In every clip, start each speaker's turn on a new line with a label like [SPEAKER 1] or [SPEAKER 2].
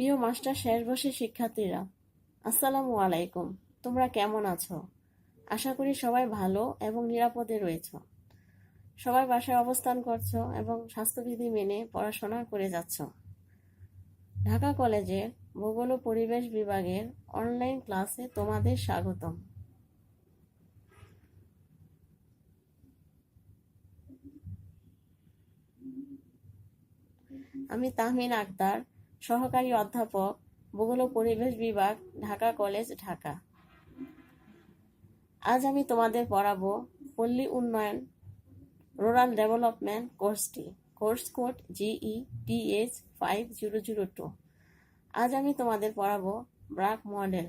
[SPEAKER 1] প্রিয় মাস্টার শেষ বর্ষের শিক্ষার্থীরা, আসসালামু আলাইকুম। তোমরা কেমন আছো? আশা করি সবাই ভালো এবং নিরাপদে রয়েছো। সবাই বাসায় অবস্থান করছো এবং স্বাস্থ্যবিধি মেনে পড়াশোনা করে যাচ্ছ। ঢাকা কলেজের ভূগোল ও পরিবেশ বিভাগের অনলাইন ক্লাসে তোমাদের স্বাগতম। আমি তাহমিন আক্তার, সহকারী অধ্যাপক, ভূগোল ও পরিবেশ বিভাগ, ঢাকা কলেজ, ঢাকা। আজ আমি তোমাদের পড়াবো পল্লী উন্নয়ন রুরাল ডেভেলপমেন্ট কোর্সটি, কোর্স কোড GEPH 5002। আজ আমি তোমাদের পড়াবো ব্রাক মডেল।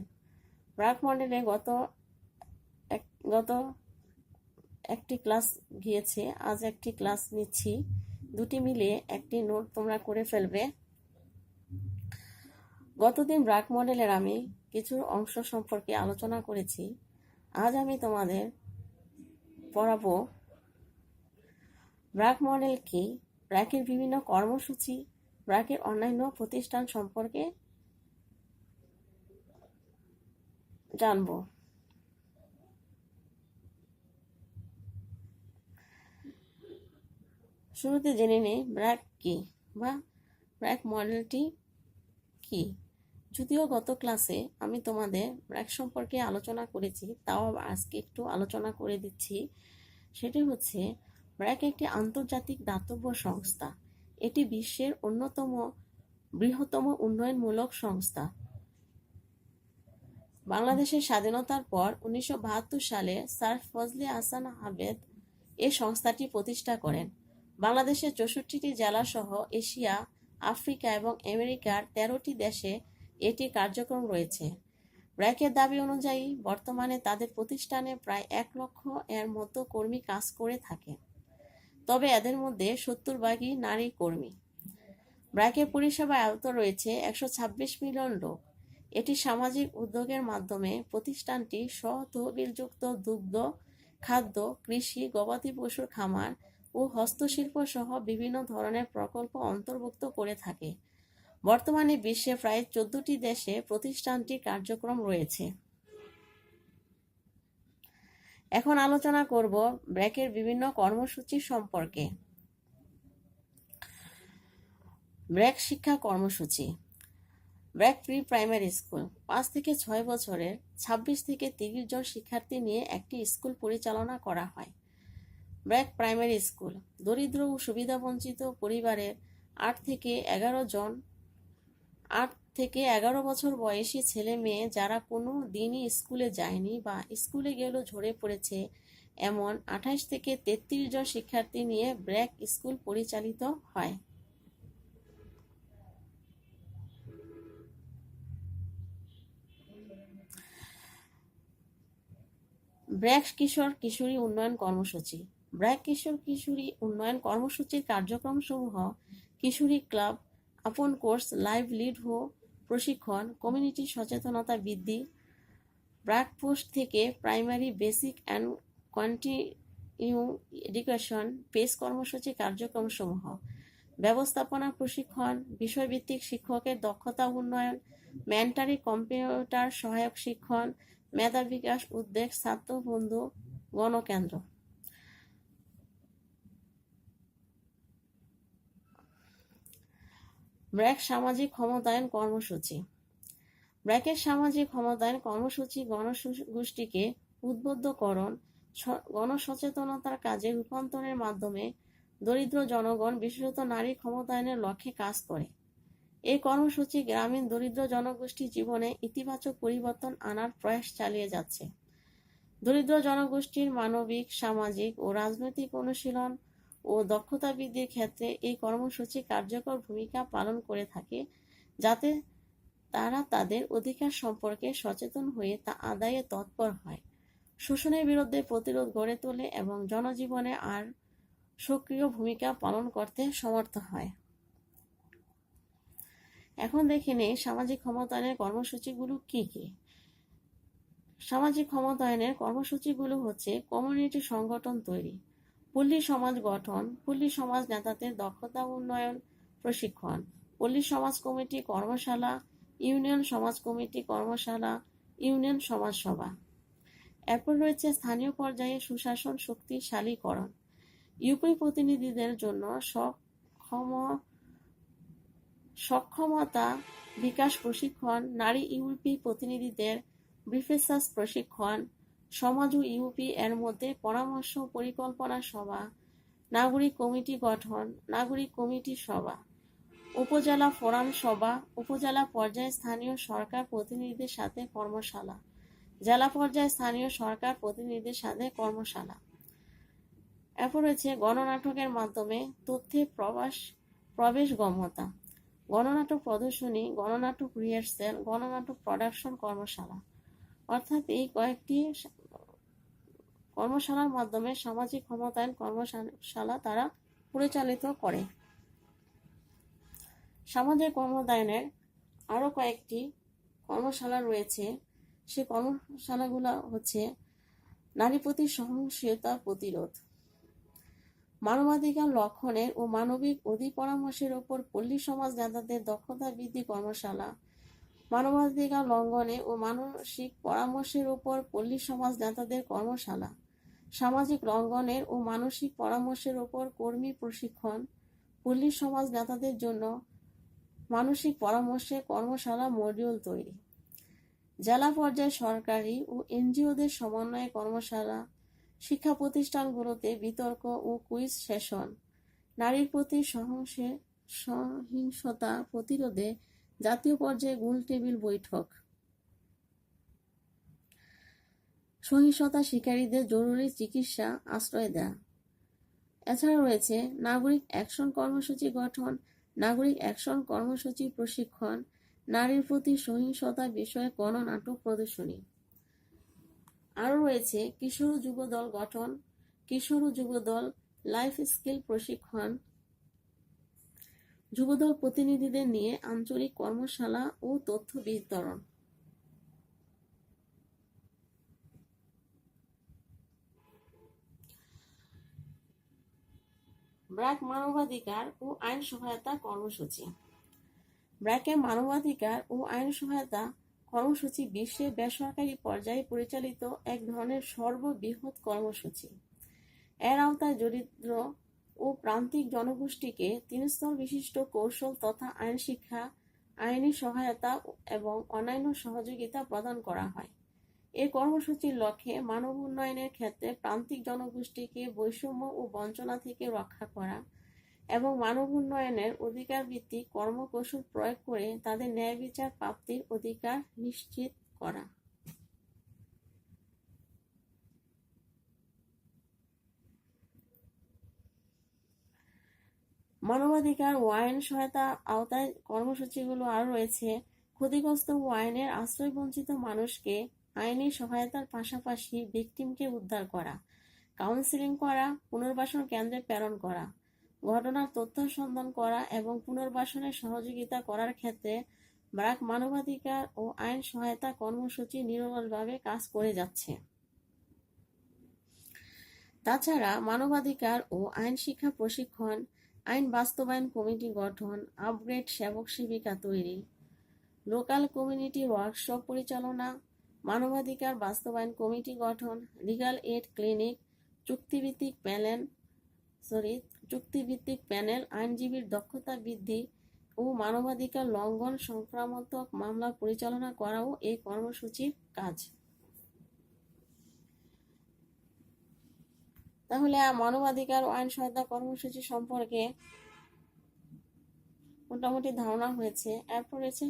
[SPEAKER 1] ব্রাক মডেলে গত একটি ক্লাস গিয়েছে, আজ একটি ক্লাস নিচ্ছি। দুটি মিলিয়ে একটি নোট তোমরা করে ফেলবে। গতদিন ব্রাক মডেলের আমি কিছু অংশ সম্পর্কে আলোচনা করেছি। আজ আমি তোমাদের পড়াবো ব্রাক মডেল কি, ব্র্যাকের বিভিন্ন কর্মসূচি, ব্র্যাকের অন্যান্য প্রতিষ্ঠান সম্পর্কে জানব। শুরুতে জেনে নেই ব্র্যাক কি বা ব্র্যাক মডেলটি কি। যদিও গত ক্লাসে আমি তোমাদের ব্র্যাক সম্পর্কে আলোচনা করেছি, তাও আজকে একটু আলোচনা করে দিচ্ছি। সেটি হচ্ছে ব্র্যাক একটি আন্তর্জাতিক দাতব্য সংস্থা। এটি বিশ্বের অন্যতম বৃহত্তম উন্নয়নমূলক সংস্থা। বাংলাদেশের স্বাধীনতার পর 1972 সালে স্যার ফজলে আহসান আবেদ এ সংস্থাটি প্রতিষ্ঠা করেন। বাংলাদেশের 64টি জেলা সহ এশিয়া, আফ্রিকা এবং আমেরিকার 13টি দেশে এটি কার্যক্রম রয়েছে। ব্র্যাকের দাবি অনুযায়ী বর্তমানে তাদের প্রতিষ্ঠানে প্রায় 1 লক্ষ এর মতো কর্মী কাজ করে থাকে, তবে এদের মধ্যে 70 ভাগই নারী কর্মী। ব্র্যাকের পরিষেবায় আওতা রয়েছে 126 মিলিয়ন লোক। এটি সামাজিক উদ্যোগের মাধ্যমে প্রতিষ্ঠানটি স্ব-তহবিলযুক্ত দুগ্ধ, খাদ্য, কৃষি, গবাদি পশুর খামার ও হস্তশিল্প সহ বিভিন্ন ধরনের প্রকল্প অন্তর্ভুক্ত করে থাকে। বর্তমানে বিশ্বে প্রায় 14টি দেশে প্রতিষ্ঠানটির কার্যক্রম রয়েছে। এখন আলোচনা করব ব্র্যাকের বিভিন্ন কর্মসূচি সম্পর্কে। ব্র্যাক শিক্ষা কর্মসূচি। ব্র্যাক প্রি প্রাইমারি স্কুল 5 থেকে 6 বছরের 26 থেকে 30 জন শিক্ষার্থী নিয়ে একটি স্কুল পরিচালনা করা হয়। ব্র্যাক প্রাইমারি স্কুল দরিদ্র ও সুবিধাবঞ্চিত পরিবারের 8 থেকে 11 বছর বয়সী ছেলে মেয়ে যারা কোনো দিনই স্কুলে যায়নি বা স্কুলে গেলেও ঝরে পড়েছে এমন 28 থেকে 33 জন শিক্ষার্থী নিয়ে ব্র্যাক স্কুল পরিচালিত হয়। ব্র্যাক কিশোর কিশোরী উন্নয়ন কর্মসূচি। ব্র্যাক কিশোর কিশোরী উন্নয়ন কর্মসূচির কার্যক্রমসমূহ কিশোরী ক্লাব, আপন কোর্স, লাইভ লিড হো প্রশিক্ষণ, কমিউনিটি সচেতনতা বৃদ্ধি, ব্র্যাক পোস্ট থেকে primary basic and continue education pace কর্মসূচি কার্যক্রমসমূহ ব্যবস্থাপনা প্রশিক্ষণ, বিষয়ভিত্তিক শিক্ষকের দক্ষতা উন্নয়ন, মেন্টারি কম্পিউটার সহায়ক শিক্ষণ, মেধা বিকাশ উদ্যোগ, ছাত্র বন্ধু গণকেন্দ্র। ব্র্যাক সামাজিক ক্ষমতায়ন কর্মসূচি। ব্র্যাকের সামাজিক ক্ষমতায়ন কর্মসূচি গণগোষ্ঠীকে উদ্বুদ্ধকরণ, গণসচেতনতার কাজে রূপান্তরের মাধ্যমে দরিদ্র জনগণ, বিশেষত নারী ক্ষমতায়নের লক্ষ্যে কাজ করে। এই কর্মসূচি গ্রামীণ দরিদ্র জনগোষ্ঠীর জীবনে ইতিবাচক পরিবর্তন আনার প্রয়াস চালিয়ে যাচ্ছে। দরিদ্র জনগোষ্ঠীর মানবিক, সামাজিক ও রাজনৈতিক অনুশীলন ও দক্ষতা বৃদ্ধির ক্ষেত্রে এই কর্মসূচি কার্যকর ভূমিকা পালন করে থাকে, যাতে তারা তাদের অধিকার সম্পর্কে সচেতন হয়ে তা আদায়ে তৎপর হয়, শোষণের বিরুদ্ধে প্রতিরোধ গড়ে তোলে এবং জনজীবনে আর সক্রিয় ভূমিকা পালন করতে সমর্থ হয়। এখন দেখে নেই সামাজিক ক্ষমতায়নের কর্মসূচিগুলো কি কি। সামাজিক ক্ষমতায়নের কর্মসূচিগুলো হচ্ছে কমিউনিটি সংগঠন তৈরি, পল্লী সমাজ গঠন, পল্লী সমাজ নেতাদের দক্ষতা উন্নয়ন প্রশিক্ষণ, পল্লী সমাজ কমিটি কর্মশালা, ইউনিয়ন সমাজ কমিটি কর্মশালা, ইউনিয়ন সমাজসভা। এরপর রয়েছে স্থানীয় পর্যায়ে সুশাসন শক্তিশালীকরণ, ইউপি প্রতিনিধিদের জন্য সক্ষমতা বিকাশ প্রশিক্ষণ, নারী ইউপি প্রতিনিধিদের ব্রিফেসাস প্রশিক্ষণ, সমাজ ও ইউপি এর মধ্যে পরামর্শ পরিকল্পনা সভা, নাগরিক কমিটি গঠন, নাগরিক কমিটি সভা, উপজেলা ফোরাম সভা, উপজেলা পর্যায়ে স্থানীয় সরকার প্রতিনিধিদের সাথে কর্মশালা, জেলা পর্যায়ে স্থানীয় সরকার প্রতিনিধিদের সাথে কর্মশালা। এরপর রয়েছে গণনাটকের মাধ্যমে তথ্যে প্রবেশগম্যতা, গণনাটক প্রদর্শনী, গণনাটক রিহার্সেল, গণনাটক প্রোডাকশন কর্মশালা। অর্থাৎ এই কয়েকটি কর্মশালার মাধ্যমে সামাজিক ক্ষমতায়ন কর্মশালা তারা পরিচালিত করে। সামাজিক ক্ষমতায়নের আরো কয়েকটি কর্মশালা রয়েছে। সে কর্মশালাগুলো হচ্ছে নারী প্রতি সহিংসতা প্রতিরোধ, মানবাধিকার লঙ্ঘনের ও মানবিক অধিকার পরামর্শের উপর পল্লী সমাজ নেতাদের দক্ষতা বৃদ্ধি কর্মশালা, মানবাধিকার লঙ্ঘনে ও মানসিক পরামর্শের উপর পল্লী সমাজ নেতাদের কর্মশালা, সামাজিক লঙ্ঘনের ও মানসিক পরামর্শের উপর কর্মী প্রশিক্ষণ, পল্লী সমাজ নেতাদের জন্য মানসিক পরামর্শে কর্মশালা মডিউল তৈরি, জেলা পর্যায়ে সরকারি ও এনজিওদের সমন্বয়ে কর্মশালা, শিক্ষা প্রতিষ্ঠানগুলোতে বিতর্ক ও কুইজ সেশন, নারীর প্রতি সহিংসতা প্রতিরোধে জাতীয় পর্যায়ে গোল টেবিল বৈঠক, সহিংসতা শিকারীদের জরুরি চিকিৎসা আশ্রয় দেয়া। এছাড়া রয়েছে নাগরিক অ্যাকশন কর্মসূচি গঠন, নাগরিক অ্যাকশন কর্মসূচি প্রশিক্ষণ, নারীর প্রতি সহিংসতা বিষয়ে গণনাটক প্রদর্শনী। আরও রয়েছে কিশোর যুবদল গঠন, কিশোর যুবদল লাইফ স্কিল প্রশিক্ষণ, যুবদল প্রতিনিধিদের নিয়ে আঞ্চলিক কর্মশালা ও তথ্য বিতরণ। ব্র্যাক মানবাধিকার ও আইন সহায়তা কর্মসূচি। ব্র্যাকের মানবাধিকার ও আইন সহায়তা কর্মসূচি বিশ্বে বেসরকারি পর্যায়ে পরিচালিত এক ধরনের সর্ববৃহৎ কর্মসূচি। এর আওতায় দরিদ্র ও প্রান্তিক জনগোষ্ঠীকে 3 স্তর বিশিষ্ট কৌশল তথা আইন শিক্ষা, আইনি সহায়তা এবং অন্যান্য সহযোগিতা প্রদান করা হয়। এই কর্মসূচির লক্ষ্যে মানব উন্নয়নের ক্ষেত্রে প্রান্তিক জনগোষ্ঠীকে বৈষম্য ও বঞ্চনা থেকে রক্ষা করা এবং মানব উন্নয়নের অধিকার ভিত্তিক কর্মকৌশল প্রয়োগ করে তাদের ন্যায় বিচার প্রাপ্তির অধিকার নিশ্চিত করা। মানবাধিকার ও আইন সহায়তা আওতায় কর্মসূচিগুলো আরও রয়েছে ক্ষতিগ্রস্ত ও আইনের আশ্রয় বঞ্চিত মানুষকে আইনি সহায়তার পাশাপাশি ভিকটিমকে উদ্ধার করা, কাউন্সেলিং করা, পুনর্বাসন কেন্দ্রে প্রেরণ করা, ঘটনার তথ্য সন্ধান করা এবং পুনর্বাসনের সহযোগিতা করার ক্ষেত্রে ব্র্যাক মানবাধিকার ও আইন সহায়তা কর্মসূচি নিরলসভাবে কাজ করে যাচ্ছে। তাছাড়া মানবাধিকার ও আইন শিক্ষা প্রশিক্ষণ, আইন বাস্তবায়ন কমিটি গঠন, আপগ্রেড সেবক সেবিকা তৈরি, লোকাল কমিউনিটি ওয়ার্কশপ পরিচালনা, মানবাধিকার বাস্তবায়ন কমিটি গঠন, লিগ্যাল এইড ক্লিনিক, চুক্তিভিত্তিক প্যানেল, আইনজীবীর দক্ষতা বৃদ্ধি ও মানবাধিকার লঙ্ঘন সংক্রামক মামলা পরিচালনা করাও এই কর্মসূচির কাজ। তাহলে মানবাধিকার ও আইন সহায়তা কর্মসূচি সম্পর্কে মোটামুটি ধারণা হয়েছে। এরপর রয়েছে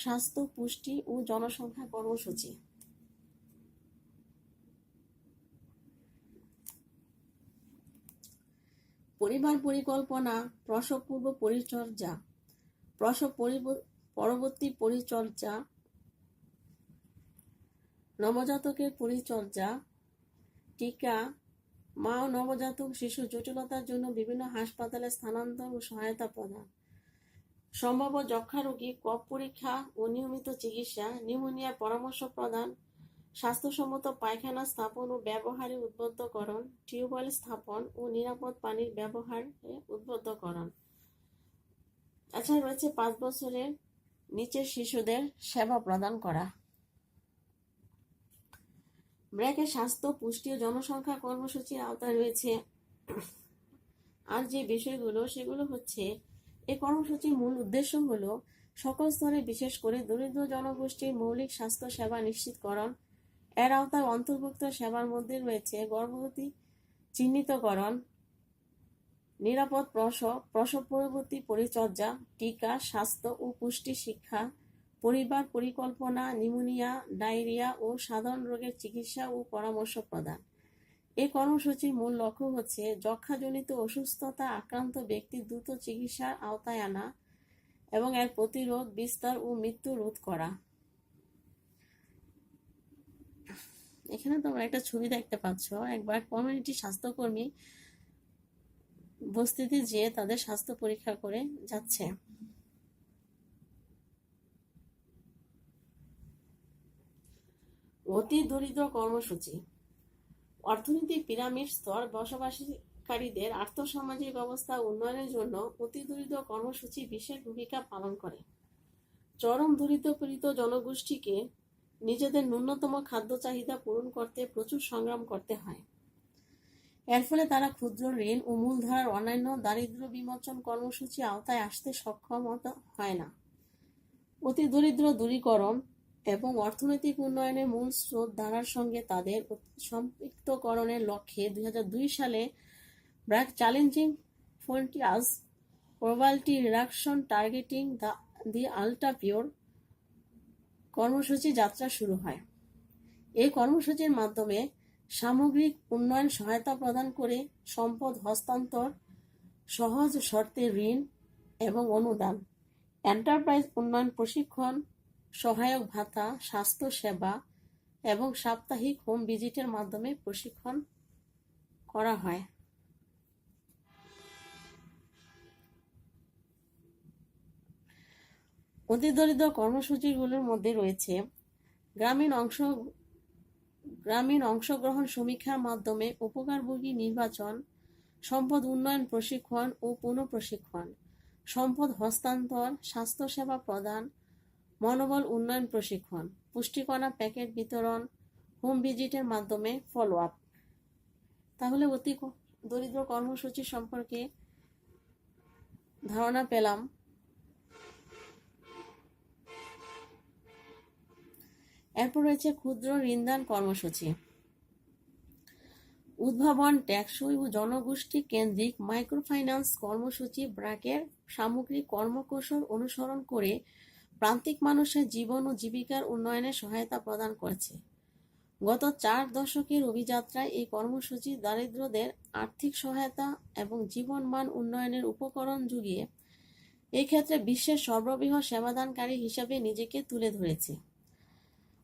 [SPEAKER 1] স্বাস্থ্য, পুষ্টি ও জনসংখ্যা কর্মসূচি। পরিবার পরিকল্পনা, প্রসব পূর্ব পরিচর্যা, প্রসব পরবর্তী পরিচর্যা, নবজাতকের পরিচর্যা, টিকা, মা ও নবজাতক শিশু জটিলতার জন্য বিভিন্ন হাসপাতালে স্থানান্তর ও সহায়তা প্রদান, সম্ভাব্য যক্ষ্মা রোগী কফ পরীক্ষা ও নিয়মিত চিকিৎসা, নিউমোনিয়ার পরামর্শ প্রদান, স্বাস্থ্যসম্মত পায়খানা স্থাপন ও ব্যবহারে উদ্বুদ্ধকরণ, টিউবওয়েল স্থাপন ও নিরাপদ পানির ব্যবহারে উদ্বুদ্ধকরণ, এছাড়া রয়েছে 5 বছরের নিচের শিশুদের সেবা প্রদান করা। ব্র্যাকের স্বাস্থ্য, পুষ্টি ও জনসংখ্যা কর্মসূচির আওতায় রয়েছে আর যে বিষয়গুলো, সেগুলো হচ্ছে এই কর্মসূচির মূল উদ্দেশ্য হলো সকল স্তরে, বিশেষ করে দরিদ্র জনগোষ্ঠীর মৌলিক স্বাস্থ্য সেবা নিশ্চিতকরণ। এর আওতায় অন্তর্ভুক্ত সেবার মধ্যে রয়েছে গর্ভবতী চিহ্নিতকরণ, নিরাপদ প্রসব, প্রসব পরবর্তী পরিচর্যা, টিকা, স্বাস্থ্য ও পুষ্টি শিক্ষা, পরিবার পরিকল্পনা, নিউমোনিয়া, ডায়রিয়া ও সাধারণ রোগের চিকিৎসা ও পরামর্শ প্রদান। এই কর্মসূচির মূল লক্ষ্য হচ্ছে যক্ষ্মাজনিত অসুস্থতা আক্রান্ত ব্যক্তি দ্রুত চিকিৎসার আওতায় আনা এবং এর প্রতিরোধ, বিস্তার ও মৃত্যু রোধ করা। এখানে তোমরা একটা ছবি দেখতে পাচ্ছ, একবার কমিউনিটি স্বাস্থ্যকর্মী বস্তিতে যেয়ে তাদের স্বাস্থ্য পরীক্ষা করে যাচ্ছে। অতি দরিদ্র কর্মসূচি। অর্থনৈতিক পিরামিড স্তর বসবাসকারীদের আর্থসামাজিক অবস্থা উন্নয়নের জন্য অতি দরিদ্র কর্মসূচি বিশেষ ভূমিকা পালন করে। চরম দরিদ্রপীড়িত জনগোষ্ঠীকে নিজেদের ন্যূনতম খাদ্য চাহিদা পূরণ করতে প্রচুর সংগ্রাম করতে হয়। এর ফলে তারা ক্ষুদ্র ঋণ ও মূলধারার অন্যান্য দারিদ্র্য বিমোচন কর্মসূচি আওতায় আসতে সক্ষম হয় না। অতি দরিদ্র দূরীকরণ এবং অর্থনৈতিক উন্নয়নের মূল স্রোত ধারার সঙ্গে তাদের সম্পৃক্তকরণের লক্ষ্যে 2002 সালে BRAC challenging frontiers poverty reduction targeting the ultra poor কর্মসূচি যাত্রা শুরু হয়। এই কর্মসূচির মাধ্যমে সামগ্রিক উন্নয়ন সহায়তা প্রদান করে সম্পদ হস্তান্তর, সহজ শর্তে ঋণ এবং অনুদান, এন্টারপ্রাইজ উন্নয়ন প্রশিক্ষণ, সহায়ক ভাতা, স্বাস্থ্য সেবা এবং সাপ্তাহিক হোম ভিজিটের মাধ্যমে প্রশিক্ষণ করা হয়। অতি দরিদ্র কর্মসূচিগুলোর মধ্যে রয়েছে গ্রামীণ অংশগ্রহণ সমীক্ষার মাধ্যমে উপকারভোগী নির্বাচন, সম্পদ উন্নয়ন প্রশিক্ষণ ও পুনঃপ্রশিক্ষণ, সম্পদ হস্তান্তর, স্বাস্থ্যসেবা প্রদান, মনোবল উন্নয়ন প্রশিক্ষণ, পুষ্টিকণা প্যাকেট বিতরণ, হোম ভিজিটের মাধ্যমে ফলো আপ। তাহলে অতি দরিদ্র কর্মসূচি সম্পর্কে ধারণা পেলাম। এরপর রয়েছে ক্ষুদ্র ঋণদান কর্মসূচি। উদ্ভাবন, টেকসই ও জনগোষ্ঠী কেন্দ্রিক মাইক্রোফাইন্যান্স কর্মসূচি ব্র্যাকের সামগ্রিক কর্মকৌশল অনুসরণ করে প্রান্তিক মানুষের জীবন ও জীবিকার উন্নয়নে সহায়তা প্রদান করেছে। গত 4 দশকের অভিযাত্রায় এই কর্মসূচি দারিদ্রদের আর্থিক সহায়তা এবং জীবনমান উন্নয়নের উপকরণ যুগিয়ে এই ক্ষেত্রে বিশ্বের সর্ববৃহৎ সেবাদানকারী হিসেবে নিজেকে তুলে ধরেছে।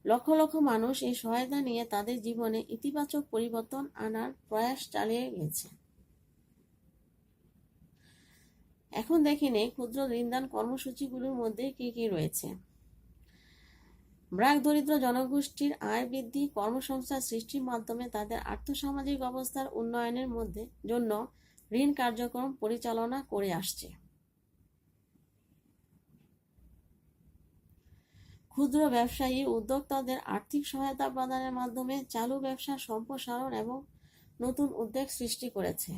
[SPEAKER 1] লক্ষ লক্ষ মানুষ এই সহায়তা নিয়ে তাদের জীবনে ইতিবাচক পরিবর্তন আনার প্রয়াস চালিয়ে গেছে। এখন দেখে নেই ক্ষুদ্র ঋণদান কর্মসূচিগুলোর মধ্যে কি কি রয়েছে। ব্র্যাক দরিদ্র জনগোষ্ঠীর আয় বৃদ্ধি, কর্মসংস্থান সৃষ্টির মাধ্যমে তাদের আর্থসামাজিক অবস্থার উন্নয়নের জন্য ঋণ কার্যক্রম পরিচালনা করে আসছে। ক্ষুদ্র ব্যবসায়ী উদ্যোক্তাদের আর্থিক সহায়তা প্রদানের মাধ্যমে চালু ব্যবসা সম্প্রসারণ এবং নতুন উদ্যোগ সৃষ্টি করেছে।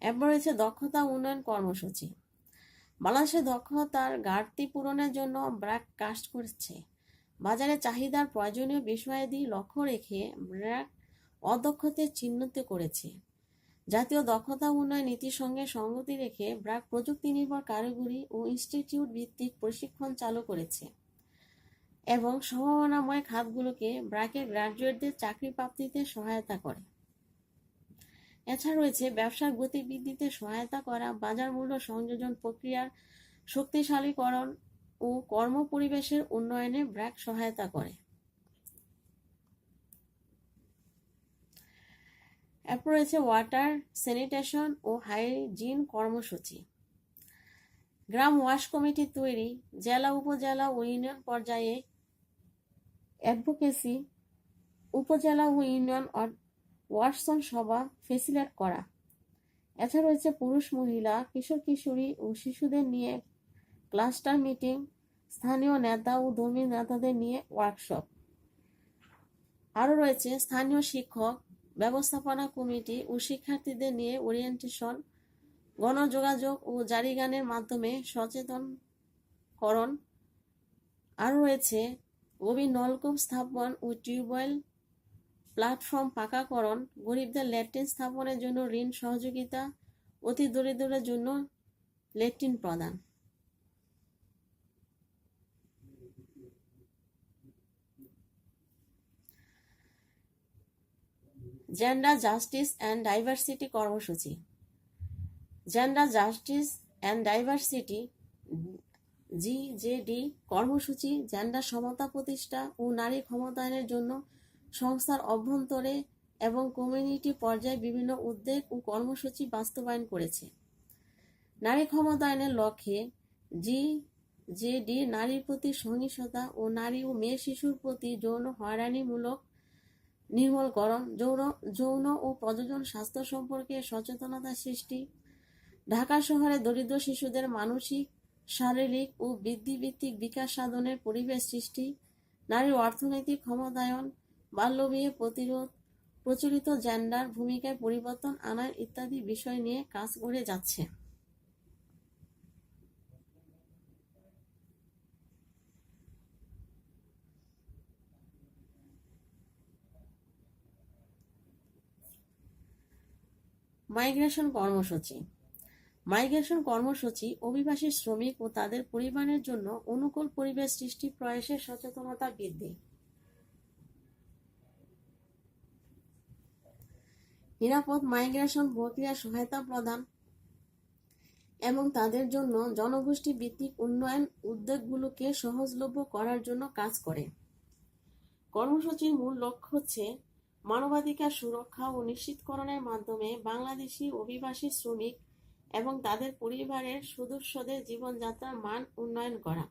[SPEAKER 1] এরপর রয়েছে দক্ষতা উন্নয়ন কর্মসূচি। বাংলাদেশে দক্ষতার ঘাটতি পূরণের জন্য ব্র্যাক কাজ করছে। বাজারে চাহিদার প্রয়োজনীয় বিষয়াদি লক্ষ্য রেখে ব্র্যাক অদক্ষতার চিহ্নিত করেছে। জাতীয় দক্ষতা উন্নয়ন নীতির সঙ্গে সঙ্গতি রেখে ব্র্যাক প্রযুক্তি নির্ভর কারিগরি ও ইনস্টিটিউট ভিত্তিক প্রশিক্ষণ চালু করেছে এবং সম্ভাবনাময় খাতগুলোকে ব্র্যাকের গ্র্যাজুয়েটদের চাকরি প্রাপ্তিতে সহায়তা করে। এছাড়া রয়েছে ব্যবসার গতিবৃদ্ধিতে সহায়তা করা, বাজার মূল্য সংযোজন প্রক্রিয়ার শক্তিশালীকরণ ও কর্মপরিবেশের উন্নয়নে ব্র্যাক সহায়তা করে। এরপর রয়েছে ওয়াটার স্যানিটেশন ও হাইজিন কর্মসূচি। গ্রাম ওয়াশ কমিটি তৈরি, জেলা উপজেলা ও ইউনিয়ন পর্যায়ে অ্যাডভোকেসি, উপজেলা ও ইউনিয়ন ওয়াটসন সভা ফেসিলেট করা। এছাড়া রয়েছে পুরুষ, মহিলা, কিশোর কিশোরী ও শিশুদের নিয়ে ক্লাস্টার মিটিং, স্থানীয় নেতা ও ধর্মীয় নেতাদের নিয়ে ওয়ার্কশপ। আরও রয়েছে স্থানীয় শিক্ষক, ব্যবস্থাপনা কমিটি ও শিক্ষার্থীদের নিয়ে ওরিয়েন্টেশন, গণযোগাযোগ ও জারি গানের মাধ্যমে সচেতনকরণ। আরও রয়েছে গভীর নলকূপ স্থাপন ও টিউবওয়েল প্ল্যাটফর্ম পাকাকরণ, গরিবদের ল্যাট্রিন স্থাপনের জন্য ঋণ সহযোগিতা, অতি দরিদ্রদের জন্য ল্যাট্রিন প্রদান। জেন্ডার জাস্টিস অ্যান্ড ডাইভার্সিটি কর্মসূচি। জেন্ডার জাস্টিস অ্যান্ড ডাইভার্সিটি জিজেডি কর্মসূচি জেন্ডার সমতা প্রতিষ্ঠা ও নারী ক্ষমতায়নের জন্য সংস্থার অভ্যন্তরে এবং কমিউনিটি পর্যায়ে বিভিন্ন উদ্যোগ ও কর্মসূচি বাস্তবায়ন করেছে। নারী ক্ষমতায়নের লক্ষ্যে জিজেডি নারীর প্রতি সহিংসতা ও নারী ও মেয়ে শিশুর প্রতি যৌন হয়রানিমূলক নির্মূলকরণ, যৌন ও প্রজনন স্বাস্থ্য সম্পর্কে সচেতনতা সৃষ্টি, ঢাকা শহরে দরিদ্র শিশুদের মানসিক, শারীরিক ও বৃদ্ধিভিত্তিক বিকাশ সাধনের পরিবেশ সৃষ্টি, নারীর অর্থনৈতিক ক্ষমতায়ন, বাল্যবিয়ে প্রতিরোধ, প্রচলিত জেন্ডার ভূমিকায় পরিবর্তন আনা ইত্যাদি বিষয় নিয়ে কাজ করে যাচ্ছে। মাইগ্রেশন কর্মসূচি। মাইগ্রেশন কর্মসূচি অভিবাসী শ্রমিক ও তাদের পরিবারের জন্য অনুকূল পরিবেশ সৃষ্টি, প্রয়াসে সচেতনতা বৃদ্ধি, নিরাপদ মাইগ্রেশন প্রক্রিয়া সহায়তা প্রদান এবং তাদের জন্য জনগোষ্ঠী ভিত্তিক উন্নয়ন উদ্যোগগুলোকে সহজলভ্য করার জন্য কাজ করে। কর্মসূচির মূল লক্ষ্য হচ্ছে মানবাধিকার সুরক্ষা ও নিশ্চিতকরণের মাধ্যমে বাংলাদেশি অভিবাসী শ্রমিক এবং তাদের পরিবারের সদস্যদের জীবনযাত্রার মান উন্নয়ন করা।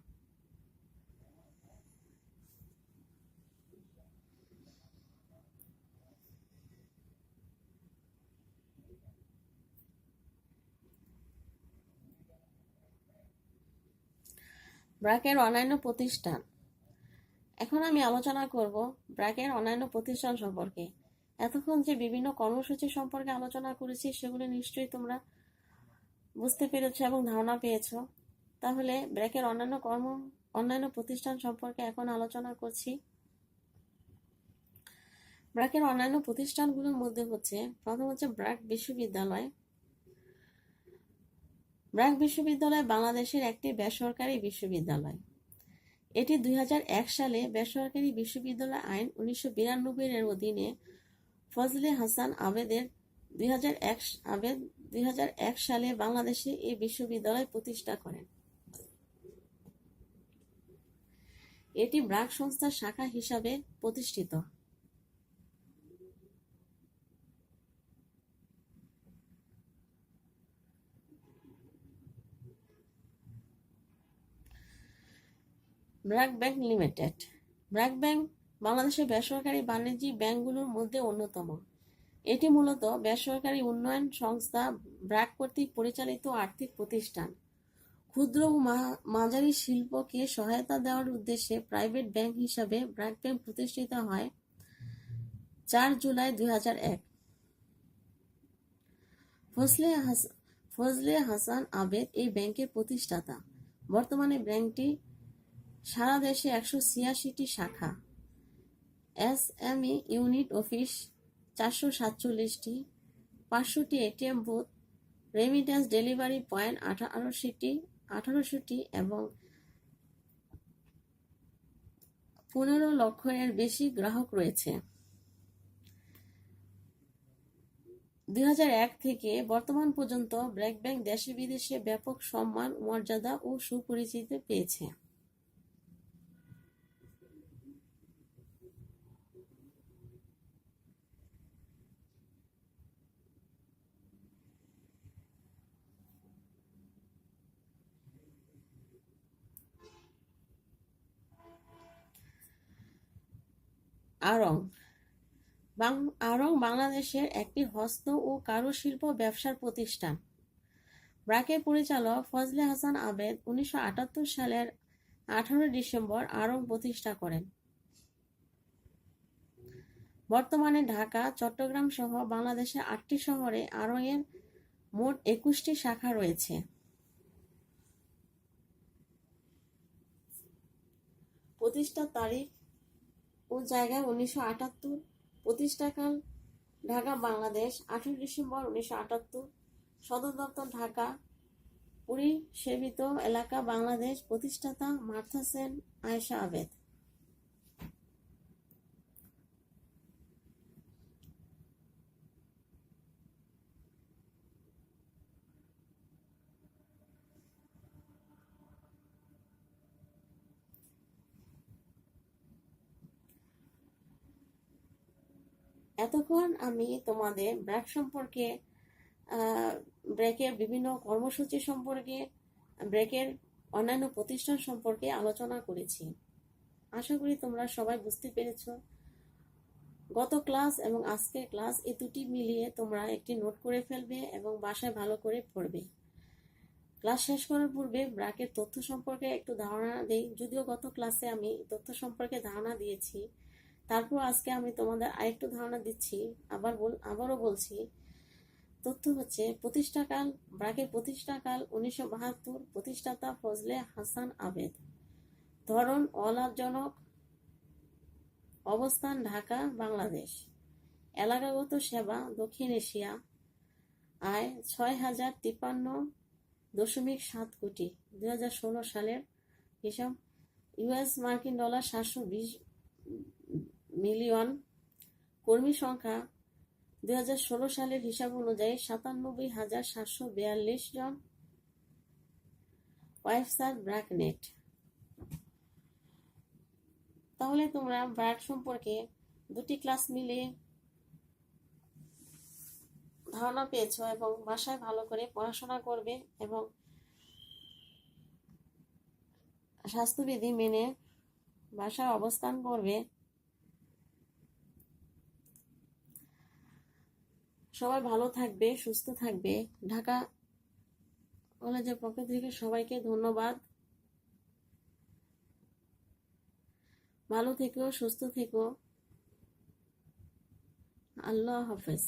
[SPEAKER 1] ব্র্যাকের অন্যান্য প্রতিষ্ঠান। এখন আমি আলোচনা করব ব্র্যাকের অন্যান্য প্রতিষ্ঠান সম্পর্কে। এতক্ষণ যে বিভিন্ন কর্মসূচি সম্পর্কে আলোচনা করেছি সেগুলো নিশ্চয়ই তোমরা বুঝতে পেরেছ এবং ধারণা পেয়েছ। তাহলে ব্র্যাকের অন্যান্য প্রতিষ্ঠান সম্পর্কে এখন আলোচনা করছি। ব্র্যাকের অন্যান্য প্রতিষ্ঠানগুলোর মধ্যে হচ্ছে, প্রথম হচ্ছে ব্র্যাক বিশ্ববিদ্যালয়। ব্র্যাক বিশ্ববিদ্যালয় বাংলাদেশের একটি বেসরকারি বিশ্ববিদ্যালয়। এটি 2001 সালে বেসরকারি বিশ্ববিদ্যালয় আইন 1992 এর অধীনে ফজলে হাসান আবেদের 2001 সালে বাংলাদেশে এই বিশ্ববিদ্যালয় প্রতিষ্ঠা করেন। এটি ব্র্যাক সংস্থার শাখা হিসাবে প্রতিষ্ঠিত। BRAC bank limited. BRAC bank বাংলাদেশের বেসরকারি বাণিজ্যিক ব্যাংকগুলোর মধ্যে অন্যতম। এটি মূলত বেসরকারি উন্নয়ন সংস্থা ব্র্যাক কর্তৃক পরিচালিত আর্থিক প্রতিষ্ঠান। ক্ষুদ্র ও মাঝারি শিল্পকে সহায়তা দেওয়ার উদ্দেশ্যে প্রাইভেট ব্যাংক হিসাবে ব্র্যাক ব্যাংক প্রতিষ্ঠিত হয় 4 জুলাই 2001। ফজলে হাসান আবেদ এই ব্যাংকের প্রতিষ্ঠাতা। বর্তমানে ব্যাংকটি সারা দেশে 186টি শাখা, এসএমই ইউনিট অফিস 447টি, 500টি ATM booth, remittance delivery point 18টি এবং 15 লক্ষের বেশি গ্রাহক রয়েছে। 2001 থেকে বর্তমান পর্যন্ত ব্র্যাক ব্যাংক দেশে বিদেশে ব্যাপক সম্মান, মর্যাদা ও সুপরিচিতি পেয়েছে। আড়ং আড়ং বাংলাদেশের একটি হস্ত ও কারুশিল্প ব্যবসার প্রতিষ্ঠান। ব্র্যাকের পরিচালক ফজলে হাসান আবেদ 1978 সালের 18 ডিসেম্বর আড়ং প্রতিষ্ঠা করেন। বর্তমানে ঢাকা, চট্টগ্রাম সহ বাংলাদেশের 8টি শহরে আড়ং-এর মোট 21টি শাখা রয়েছে। প্রতিষ্ঠার তারিখ ও জায়গা 1978, প্রতিষ্ঠাকাল ঢাকা, বাংলাদেশ 18 ডিসেম্বর 1978, সদর দপ্তর ঢাকা, পরিসেবিত এলাকা বাংলাদেশ, প্রতিষ্ঠাতা মার্থা সেন, আয়েশা আবেদ। এতক্ষণ আমি তোমাদের ব্র্যাক সম্পর্কে, ব্র্যাকের বিভিন্ন কর্মসূচি সম্পর্কে, ব্র্যাকের অন্যান্য প্রতিষ্ঠান সম্পর্কে আলোচনা করেছি। আশা করি তোমরা সবাই বুঝতে পেরেছ। গত ক্লাস এবং আজকের ক্লাস এই দুটি মিলিয়ে তোমরা একটি নোট করে ফেলবে এবং বাসায় ভালো করে পড়বে। ক্লাস শেষ করার পূর্বে ব্র্যাকের তথ্য সম্পর্কে একটু ধারণা দিই। যদিও গত ক্লাসে আমি তথ্য সম্পর্কে ধারণা দিয়েছি, তারপর আজকে আমি তোমাদের আরেকটু ধারণা দিচ্ছি। আবারও বলছি, তথ্য হচ্ছে প্রতিষ্ঠাকাল। ব্র্যাকের প্রতিষ্ঠাকাল 1972, প্রতিষ্ঠাতা ফজলে হাসান আবেদ। ধরন অলাভজনক, অবস্থান ঢাকা, বাংলাদেশ। এলাকাগত সেবা দক্ষিণ এশিয়া। আয় 6053.7 কোটি, 2016 সালের হিসাব। মার্কিন ডলার 720 মিলিয়ন। কর্মী সংখ্যা 2016 সালের হিসাব অনুযায়ী 97,742 জন। Website BRAC net. তাহলে তোমরা ব্র্যাক সম্পর্কে দুটি ক্লাস মিলে ধারণা পেয়েছো এবং বাসায় ভালো করে পড়াশোনা করবে এবং স্বাস্থ্যবিধি মেনে বাসায় অবস্থান করবে। সবাই ভালো থাকবে, সুস্থ থাকবে। ঢাকা কলেজের পক্ষ থেকে সবাইকে ধন্যবাদ। ভালো থেকো, সুস্থ থেকো। আল্লাহ হাফেজ।